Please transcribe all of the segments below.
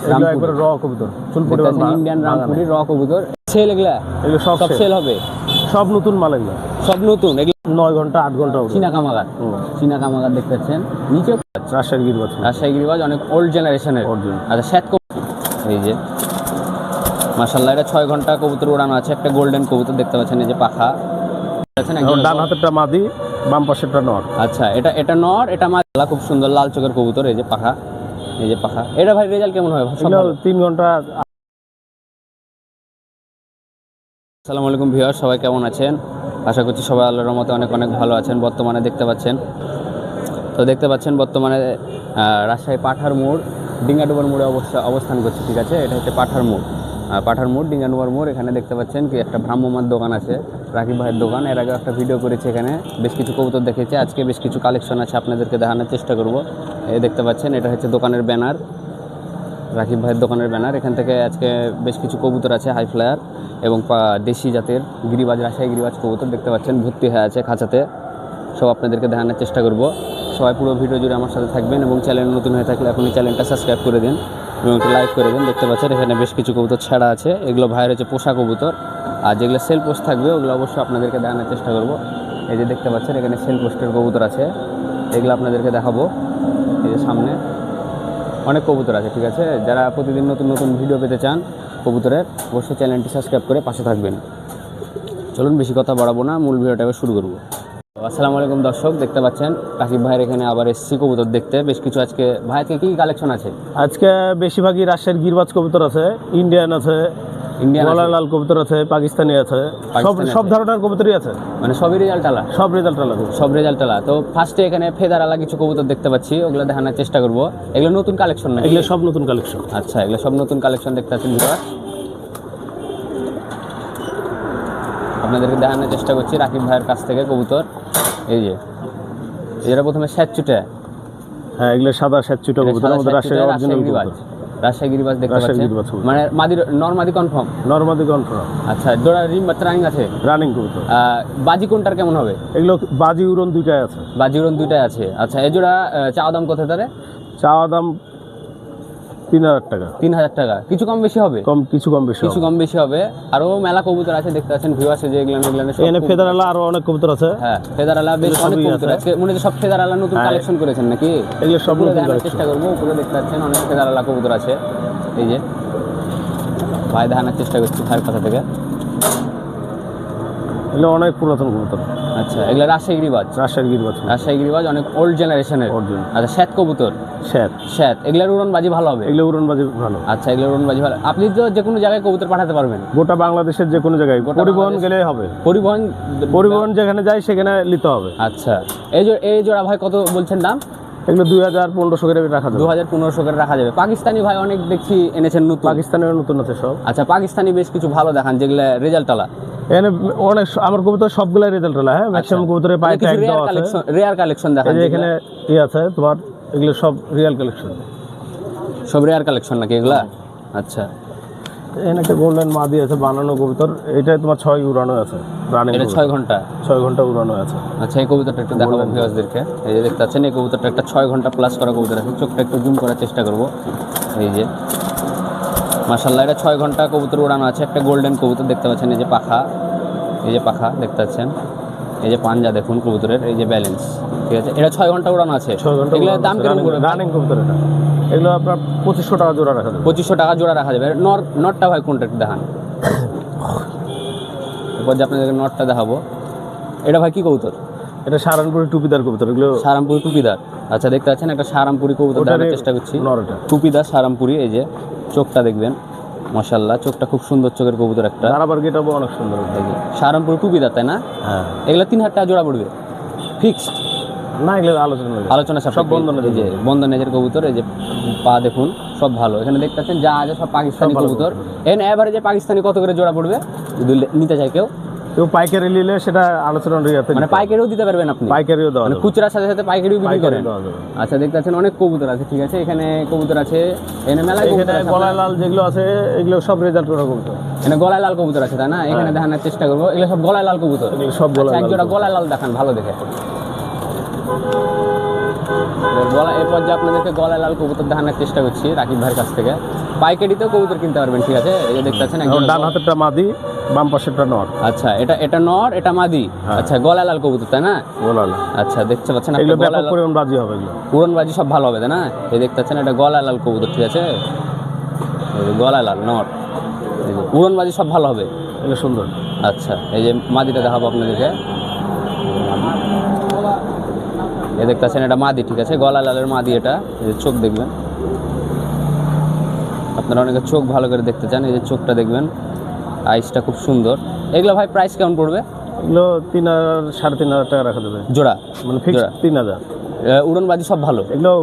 এগুলো একবারে র কবুতর, চুল পরিমাণ ইন্ডিয়ান রামপুরি র কবুতর। সেল এগুলো সব সেল হবে, সব নতুন মাল এগুলো, সব নতুন। এগুলো 9 ঘন্টা 8 ঘন্টা চীনা কামাগার, চীনা কামাগার দেখতে পাচ্ছেন। নিচে রাজশাহী গিরিবাজ, রাজশাহী গিরিবাজ অনেক ওল্ড জেনারেশনের। আচ্ছা শ্বেত কবুতর, এই যে মাশাআল্লাহ, এটা 6 ঘন্টা কবুতর উড়ানো আছে। একটা গোল্ডেন কবুতর দেখতে পাচ্ছেন, এই যে পাখা আছেন, ডান হাতেরটা মাদি, বাম পাশেরটা নর। আচ্ছা এটা নর, এটা মাশাআল্লাহ খুব সুন্দর লাল চোখের কবুতর। এই যে পাখা, এই যে পাখা। এটা ভাই রেজাল্ট কেমন হবে? 3 ঘন্টা। আসসালামু আলাইকুম ভিউয়ার, সবাই কেমন আছেন? আশা করছি সবাই আল্লাহর রহমতে অনেক অনেক ভালো আছেন। বর্তমানে দেখতে পাচ্ছেন বর্তমানে রাজশাহী পাঠার মোড়, ডিঙ্গাডুবার মোড়ে অবস্থান করছে। ঠিক আছে, এটা হচ্ছে পাঠার মোড় ডিঙ্গাডুবার মোড়। এখানে দেখতে পাচ্ছেন কি একটা ভ্রাম্যমাণ দোকান আছে, রাকিব ভাইয়ের দোকান। এর আগে একটা ভিডিও করেছি, এখানে বেশ কিছু কবুতর দেখেছি। আজকে বেশ কিছু কালেকশন আছে, আপনাদেরকে দেখানোর চেষ্টা করব। এই দেখতে পাচ্ছেন, এটা হচ্ছে দোকানের ব্যানার, রাকিব ভাইয়ের দোকানের ব্যানার। এখান থেকে আজকে বেশ কিছু কবুতর আছে, হাই ফ্লায়ার এবং দেশি জাতের গিরিবাজ, রাজশাহী গিরিবাজ কবুতর দেখতে পাচ্ছেন, ভর্তি হয়ে আছে খাঁচাতে। সব আপনাদেরকে দেখানোর চেষ্টা করব। সবাই পুরো ভিডিও জুড়ে আমার সাথে থাকবেন এবং চ্যানেল নতুন হয়ে থাকলে এখনই চ্যানেলটা সাবস্ক্রাইব করে দিন এবং একটু লাইক করে দিন। দেখতে পাচ্ছেন এখানে বেশ কিছু কবুতর ছাড়া আছে। এগুলো ভাইয়ের হচ্ছে পোষা কবুতর, আর যেগুলো সেল পোস্ট থাকবে ওগুলো অবশ্যই আপনাদেরকে দেখানোর চেষ্টা করব। এই যে দেখতে পাচ্ছেন এখানে সেল পোস্টের কবুতর আছে, এগুলো আপনাদেরকে দেখাবো। এই যে সামনে অনেক কবুতর আছে। ঠিক আছে, যারা প্রতিদিন নতুন নতুন ভিডিও পেতে চান কবুতরের, অবশ্যই চ্যানেলটি সাবস্ক্রাইব করে পাশে থাকবেন। চলুন বেশি কথা বাড়াবো না, মূল ভিডিওটা শুরু করবো। আসসালামু আলাইকুম দর্শক, দেখতে পাচ্ছেন রাকিব ভাইয়ের এখানে আবার এসছি কবুতর দেখতে। বেশ কিছু আজকে ভাইকে কি কালেকশন আছে? আজকে বেশিরভাগই রাজশাহীর গিরিবাজ কবুতর আছে, ইন্ডিয়ান আছে, গলায় লাল কবুতর আছে, পাকিস্তানি আছে, সব ধরনের কবুতরই আছে। মানে সবই রেজাল্ট আলা, সব রেজাল্ট আলা। তো ফার্স্টে এখানে ফেদার আলা কিছু কবুতর দেখতে পাচ্ছি, ওগুলো দেখানোর চেষ্টা করবো। এগুলো নতুন কালেকশন না? এগুলো সব নতুন কালেকশন। আচ্ছা, এগুলো সব নতুন কালেকশন দেখতে পাচ্ছেন আপনাদেরকে দেখানোর চেষ্টা করছি রাকিব ভাইয়ের কাছ থেকে কবুতর। এই যে এরা প্রথমে স্যাচুটা, হ্যাঁ এগুলো সাদা স্যাচুটা কবুতর, আমাদের রাজশাহী অরিজিনাল কবুতর, রাজশাহী গিরিবাজ দেখতে পাচ্ছেন। মানে নরমাদি কনফার্ম। আচ্ছা, ডোরা রিম বা রানিং আছে? রানিং কবুতর। বাজি কোনটার কেমন হবে? এগুলো বাজি উড়ন দুইটাই আছে। আচ্ছা, এই জোড়া চাওয়া দাম কত? তারে চাওয়া দাম 3000 টাকা। 3000 টাকা। কিছু কম বেশি হবে? কিছু কম বেশি হবে। আরো মেলা কবুতর আছে দেখতে পাচ্ছেন ভিউয়ার্স, যে এগুলো এখানে ফেদারালা আরো অনেক কবুতর আছে। হ্যাঁ, ফেদারালা বেশ অনেক কবুতর আছে। মনে হচ্ছে সব ফেদারালা নতুন কালেকশন করেছেন নাকি? এগুলো সব নতুন দেখানোর চেষ্টা করবো। উপরে দেখতে পাচ্ছেন অনেক ফেদারালা কবুতর আছে। এই যে ভাই দেখানোর চেষ্টা করছি ভাইয়ের কথা থেকে। এগুলো অনেক পুরাতন কবুতর। আচ্ছা, এগুলো রাজশাহী গিরিবাজ অনেক ওল্ড জেনারেশনের। আচ্ছা, শ্বেত কবুতর, শ্বেত এগুলোর উড়নবাজি ভালো হবে? আচ্ছা, এগুলোর উড়নবাজি ভালো। আপনি তো যে কোনো জায়গায় কবুতর পাঠাতে পারবেন, গোটা বাংলাদেশের যে কোনো জায়গায়। পরিবহন গেলে হবে, পরিবহন যেখানে যায় সেখানে নিতে হবে। আচ্ছা, এই জোড়া ভাই কত বলছেন দাম? এগুলো 2000-1500 করে রাখা যাবে। 2000-1500 করে রাখা যাবে। পাকিস্তানি ভাই অনেক দেখছি এনেছেন নতুন। পাকিস্তানের নতুন আছে সব। আচ্ছা, পাকিস্তানি বেশ কিছু ভালো দেখান যেগুলো রেজাল্ট আলা। এখানে অনেক আমার কবুতর সবগুলাই রেজাল্ট আলা। হ্যাঁ, ম্যাক্সিমাম কবুতরের পায়ে ট্যাগ দেওয়া আছে। রেয়ার কালেকশন দেখান। এখানে কি আছে তোমার? এগুলো সব রিয়েল কালেকশন, সব রেয়ার কালেকশন নাকি এগুলা? আচ্ছা, এখানে একটা গোল্ডেন মাদি আছে বানানো কবুতর, এটা তোমার 6 উড়ানো আছে, রানিং। এটা 6 ঘন্টা উড়ানো আছে। আচ্ছা, এই কবুতরটা একটু দেখাবো ভিউয়ার্সদেরকে। এই যে দেখতে পাচ্ছেন এই কবুতরটা একটা 6 ঘন্টা প্লাস করা কবুতর আছে। চোখটা একটু জুম করার চেষ্টা করব। এই যে মাশাআল্লাহ, এটা 6 ঘন্টা কবুতর উড়ানো আছে। একটা গোল্ডেন কবুতর দেখতে পাচ্ছেন, এই যে পাখা, দেখতে পাচ্ছেন। এই যে পাঞ্জা দেখুন কবুতরের, এই যে ব্যালেন্স। ঠিক আছে, এটা 6 ঘন্টা উড়ানো আছে। এগুলোর দাম কেমন পড়বে? রানিং কবুতর এটা। এগুলো আপনার 2500 টাকা জোড়া রাখা যাবে। 2500 টাকা জোড়া রাখা যাবে। নটটা ভাই কোনটা একটু দেখান। এরপর যে আপনাদেরকে নটটা দেখাবো। এটা ভাই কি কবুতর? এটা সারানপুরি টুপিদার কবুতর। এগুলো সারামপুরি টুপিদার। আচ্ছা, দেখতে পাচ্ছেন একটা সারামপুরি কবুতর দেখার চেষ্টা করছি। টুপিদার সারামপুরি। এই যে চোখটা দেখবেন, মাশাআল্লাহ চোখটা খুব সুন্দর চোখের কবুতর একটা। আবার গেটআপও অনেক সুন্দর। সারামপুরি টুপিদার, তাই না? হ্যাঁ। এগুলো 3000 টাকা জোড়া পড়বে ফিক্সড না? এগুলো আলোচনা সব বন্ধনের কবুতর। এই যে পা দেখুন, সব ভালো। এখানে দেখতে পাচ্ছেন যা আছে সব পাকিস্তানি কবুতর। এখানে এভারেজে পাকিস্তানি কত করে জোড়া পড়বে যদি নিতে চায় কেউ পাইকারি নিলে? সেটা আলোচনা মানে পাইকারিও দিতে পারবেন আপনি? পাইকারিও দেওয়া, মানে খুচরার সাথে সাথে পাইকারিও বিক্রি করেন? আচ্ছা, দেখতে পাচ্ছেন অনেক কবুতর আছে। ঠিক আছে, এখানে কবুতর আছে। এখানে মেলা গলায় লাল যেগুলো আছে এগুলো সব রেজাল্ট করা কবুতর। এখানে গলায় লাল কবুতর আছে, তাই না? এখানে দেখানোর চেষ্টা করবো। এগুলো সব গলায় লাল কবুতর, সব গলায় লাল। একজোড়া গলায় লাল দেখান ভালো দেখে। এরপর যে আপনাদেরকে গলায় লাল কবুতর দেখানোর চেষ্টা করছি রাকিব ভাইয়ের কাছ থেকে। পাইকারিতেও কবুতর কিনতে পারবেন, ঠিক আছে। এই যে দেখতে পাচ্ছেন এখন ডান হাতেরটা মাদি, বাম পাশেরটা নর। আচ্ছা, এটা নর, এটা মাদি। হ্যাঁ। আচ্ছা, গলা লাল কবুতর তাই না? গোলালা। আচ্ছা, দেখতে পাচ্ছেন এগুলো একটা গলা ব্যাপক লাল, পরিমাণ বাজি হবে এগুলো। উড়নবাজি সব ভালো হবে তাই না? এই দেখতে পাচ্ছেন এটা গলা লাল কবুতর, ঠিক আছে। এই যে গলা লাল নর, এই যে উড়নবাজি সব ভালো হবে। এগুলো সুন্দর। আচ্ছা, এই যে মাদিটা দেখাবো আপনাদেরকে। এই দেখতে পাচ্ছেন এটা মাদি, ঠিক আছে, গলা লালের মাদি এটা। এই যে চোখ দেখবেন, আপনারা অনেকে চোখ ভালো করে দেখতে চান, এই যে চোখটা দেখবেন, আইসটা খুব সুন্দর। এগুলো ভাই প্রাইস কেমন পড়বে? এগুলো 3,000 3,500 টাকা রাখা যাবে জোড়া? মানে ফিক্স জোড়া। 3,000। উড়নবাজি সব ভালো? এগুলো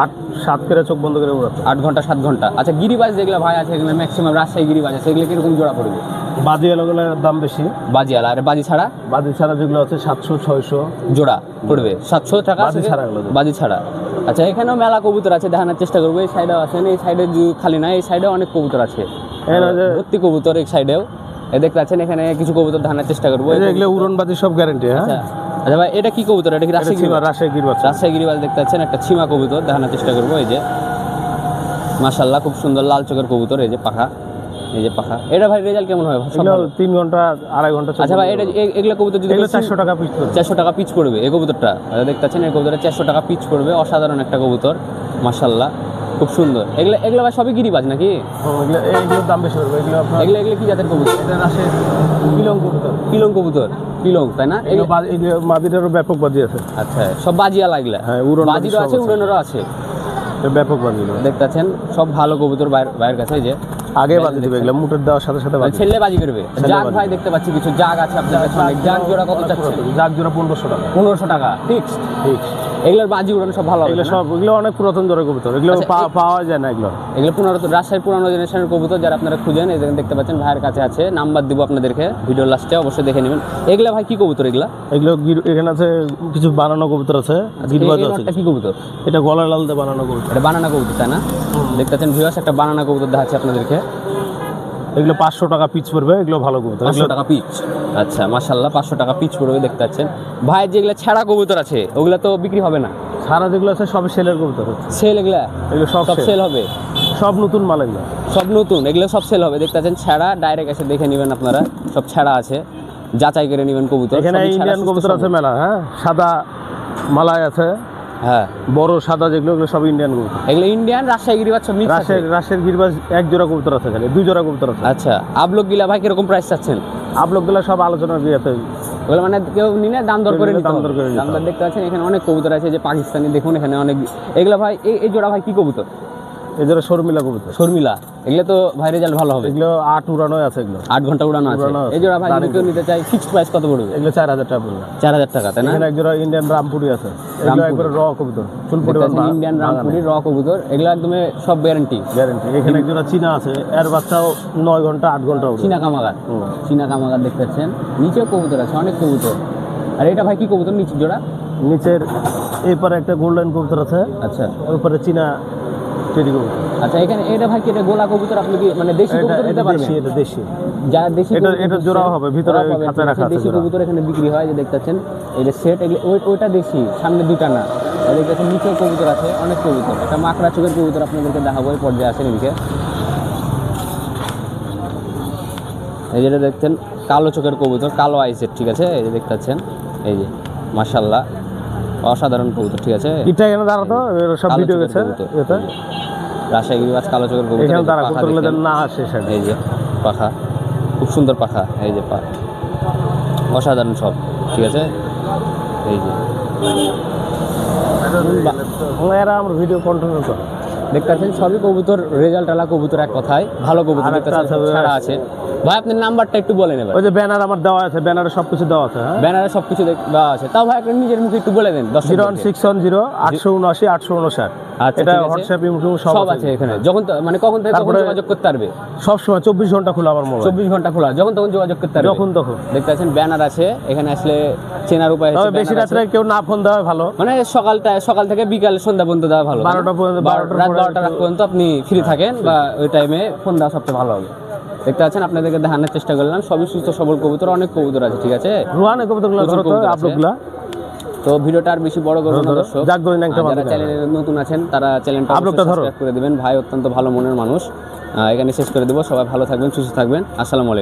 8-7 করে চোখ বন্ধ করে উড়াতে। 8 ঘন্টা 7 ঘন্টা। আচ্ছা, গিরিবাজ যেগুলো ভাই আছে, এগুলো ম্যাক্সিমাম রাজশাহী গিরিবাজ আছে, এগুলো কিরকম জোড়া পড়বে? বাজি এগুলোর দাম বেশি। বাজি আলা, আর বাজি ছাড়া? বাজি ছাড়া যেগুলো আছে 700-600 জোড়া পড়বে 700 টাকা। বাজি ছাড়া এগুলো। বাজি ছাড়া। আচ্ছা, এখানেও মেলা কবুতর আছে, দেখানোর চেষ্টা করবো। এই সাইডেও আছেন, এই সাইডে খালি না, এই সাইডেও অনেক কবুতর আছে, ভর্তি কবুতর এই সাইডেও। দেখতে পাচ্ছেন এখানে কিছু কবুতর দেখানোর চেষ্টা করবো। এগুলো উড়নবাজি সব গ্যারান্টি। হ্যাঁ। আচ্ছা আচ্ছা ভাই, এটা কি কবুতর? এটা কি রাজশাহী গিরিবাজ? রাজশাহী গিরিবাজ। রাজশাহী গিরিবাজ দেখতে পাচ্ছেন, একটা ছিমা কবুতর দেখানোর চেষ্টা করবো। এই যে মাশাআল্লাহ, খুব সুন্দর লাল চোখের কবুতর। এই যে পাখা, এই যে পাখা। এটা ভাই রেজাল্ট কেমন হবে? এগুলো 3 ঘন্টা 2.5 ঘন্টা। আচ্ছা ভাই, এটা এগুলো কবুতর যদি এগুলো 400 টাকা পিস পড়বে। 400 টাকা পিচ পড়বে এই কবুতরটা। দেখতে পাচ্ছেন এই কবুতরটা 400 টাকা পিচ পড়বে। অসাধারণ একটা কবুতর, মাশাআল্লাহ, খুব সুন্দর। এগুলো ভাই সবই গিরিবাজ নাকি? এগুলোর দাম বেশি পড়বে। এগুলো আপনার এগুলো কি জাতের কবুতর? এটা রাজশাহী পিলং কবুতর। পিলং কবুতর, পিলং তাই না? এগুলো মাদিটারও ব্যাপক বাজি আছে। আচ্ছা, সব বাজিয়ালা এগুলা? হ্যাঁ, উড়ন বাজিরও আছে, উড়নেরও আছে। ব্যাপক বাজি। দেখতে পাচ্ছেন সব ভালো কবুতর ভাইয়ের কাছে। এই যে আগে বাজি দিবে, এগুলো মুটের দেওয়ার সাথে সাথে বাজি। ছেলে বাজি করবে। জাগ ভাই দেখতে পাচ্ছি কিছু জাগ আছে আপনার কাছে। জাগ জোড়া কত চাচ্ছেন? জাগ জোড়া 1500 টাকা। 1500 টাকা ফিক্সড। এগুলোর বাজি উড়ানো সব ভালো হবে এগুলো না? সব এগুলো অনেক পুরাতন ধরে কবুতর। এগুলো পাওয়া যায় না এগুলো। এগুলো রাজশাহীর পুরানো জেনারেশনের কবুতর, যারা আপনারা খুঁজেন এই দেখতে পাচ্ছেন ভাইয়ের কাছে আছে। নাম্বার দিব আপনাদেরকে ভিডিও লাস্টে, অবশ্যই দেখে নেবেন। এগুলা ভাই কি কবুতর? এগুলো এখানে আছে কিছু বানানো কবুতর আছে, গিরবাজ আছে। এটা কি কবুতর? এটা গলার লাল দিয়ে বানানো কবুতর। এটা বানানা কবুতর তাই না? দেখতে পাচ্ছেন ভিউয়ার্স, একটা বানানা কবুতর দেখাচ্ছি আপনাদেরকে। এগুলো 500 টাকা পিস পড়বে। এগুলো ভালো কবুতর। 500 টাকা পিচ। আচ্ছা, মাশাআল্লাহ, 500 টাকা পিচ পড়বে। দেখতে পাচ্ছেন ভাই, যেগুলো ছাড়া কবুতর আছে ওগুলা তো বিক্রি হবে না? সারা যেগুলো আছে সব সেলের কবুতর। সেল? এগুলো সব সেল হবে? সব নতুন মাল এগুলো, সব নতুন, এগুলো সব সেল হবে। দেখতে পাচ্ছেন ছাড়া, ডাইরেক্ট এসে দেখে নেবেন আপনারা, সব ছাড়া আছে, যাচাই করে নেবেন কবুতর। এখানে ইন্ডিয়ান কবুতর আছে মেলা। হ্যাঁ, সাদা মালাই আছে। হ্যাঁ, বড় সাদা যেগুলো, এগুলো সব ইন্ডিয়ান কবুতর। এগুলো ইন্ডিয়ান, রাজশাহী গিরিবাজ সব মিক্স আছে। রাজশাহীর গিরিবাজ 1 জোড়া কবুতর আছে, খালি 2 জোড়া কবুতর আছে। আচ্ছা, আবলক গিলা ভাই কিরকম প্রাইস চাচ্ছেন? আপলোকগুলো সব আলোচনার বিয়েতে। ওগুলো মানে কেউ নিলে দাম দর করে নিতে দাম হবে। দর করে নিতে দাম দর দেখতে পাচ্ছেন এখানে অনেক কবুতর আছে, যে পাকিস্তানি দেখুন এখানে অনেক। এগুলো ভাই এই জোড়া ভাই কি কবুতর? এই জোড়া শর্মিলা কবুতর। শর্মিলা। এগুলো তো ভাই রেজাল্ট ভালো হবে। এগুলো 8 উড়ানো আছে। এগুলো 8 ঘন্টা উড়ানো আছে। এই জোড়া ভাই যদি কেউ নিতে চাই, ফিক্সড প্রাইস কত পড়বে? এগুলো 4000 টাকা পড়বে। 4000 টাকা তাই না? এখানে এক জোড়া ইন্ডিয়ান রামপুরি আছে। এগুলো একবারে র কবুতর, চুলপুরি ইন্ডিয়ান রামপুরি র কবুতর, এগুলো একদম সব গ্যারান্টি। এখানে এক জোড়া চীনা আছে, এর বাচ্চাও 9 ঘন্টা 8 ঘন্টা উড়ে। চীনা কামাগার। চীনা কামাগার দেখতে পাচ্ছেন, নিচেও কবুতর আছে, অনেক কবুতর। আর এটা ভাই কি কবুতর নিচে জোড়া? নিচের এই পারে একটা গোল্ডেন কবুতর আছে। আচ্ছা, ওই পারে চীনা টেডি কবুতর। আচ্ছা, এখানে এটা ভাই কি এটা গোলা কবুতর? আপনি কি মানে দেশি কবুতর নিতে পারবেন? এটা দেশি। যারা দেশি এটা জোড়াও হবে, ভিতরে খাঁচায় রাখা আছে। দেশি কবুতর এখানে বিক্রি হয়, যে দেখতে পাচ্ছেন এটা সেট। ওইটা দেশি, সামনে দুইটা না। দেখতে পাচ্ছেন নিচেও কবুতর আছে, অনেক কবুতর। এটা মাকড়া চোখের কবুতর আপনাদেরকে দেখাবো, এই পর্যায়ে আসেন এদিকে। এই যেটা দেখছেন কালো চোখের কবুতর, কালো আইসের, ঠিক আছে। এই যে দেখতে পাচ্ছেন, এই যে মাশাআল্লাহ, অসাধারণ কবুতর, ঠিক আছে। এটা এখানে দাঁড়াতো, সব ভিডিও গেছে এটা। রাজশাহী গিরিবাজ কালো চোখের কবুতর, এখানে দাঁড়া কবুতরগুলো না আসে। এই যে পাখা, খুব সুন্দর পাখা। এই যে অসাধারণ সব, ঠিক আছে। এই যে এরা আমার ভিডিও কন্টিনিউ করে। দেখতে পাচ্ছেন সবই কবুতর, রেজাল্ট আলা কবুতর, এক কথায় ভালো কবুতর। দেখতে পাচ্ছেন ছাড়া আছে। ভাই আপনার নাম্বারটা একটু বলে নেবেন। ওই যে ব্যানার আমার দেওয়া আছে, ব্যানারে সবকিছু দেওয়া আছে। হ্যাঁ, ব্যানারে সবকিছু দেওয়া আছে। তাও ভাই আপনি নিজের মুখে একটু বলে দেন। 01610 879 859। আচ্ছা, এটা হোয়াটসঅ্যাপ ইমো সব আছে এখানে। যখন মানে কখন থেকে কখন যোগাযোগ করতে পারবে? সব সময় 24 ঘন্টা খোলা আমার মোবাইল। 24 ঘন্টা খোলা, যখন তখন যোগাযোগ করতে পারবে। যখন তখন। দেখতে পাচ্ছেন ব্যানার আছে, এখানে আসলে চেনার উপায় আছে। বেশি রাত্রে কেউ না ফোন দেওয়া ভালো, মানে সকাল থেকে বিকাল সন্ধ্যা পর্যন্ত দেওয়া ভালো। 12টা পর্যন্ত, রাত 12টা পর্যন্ত আপনি ফ্রি থাকেন, বা ওই টাইমে ফোন দেওয়া সবচেয়ে ভালো হবে। দেখতে পাচ্ছেন আপনাদেরকে দেখানোর চেষ্টা করলাম, সবই সুস্থ সবল কবুতর, অনেক কবুতর আছে, ঠিক আছে। রুয়ানে কবুতরগুলো ধরো তো, আপলোকগুলো তো ভিডিওটা আর বেশি বড় করবো না দর্শক, যাক ধরে ন্যাংটা যারা চ্যানেলে নতুন আছেন তারা চ্যানেলটা আপলোডটা ধরো। সাবস্ক্রাইব করে দিবেন। ভাই অত্যন্ত ভালো মনের মানুষ। এখানে শেষ করে দেবো। সবাই ভালো থাকবেন, সুস্থ থাকবেন। আসসালামু আলাইকুম।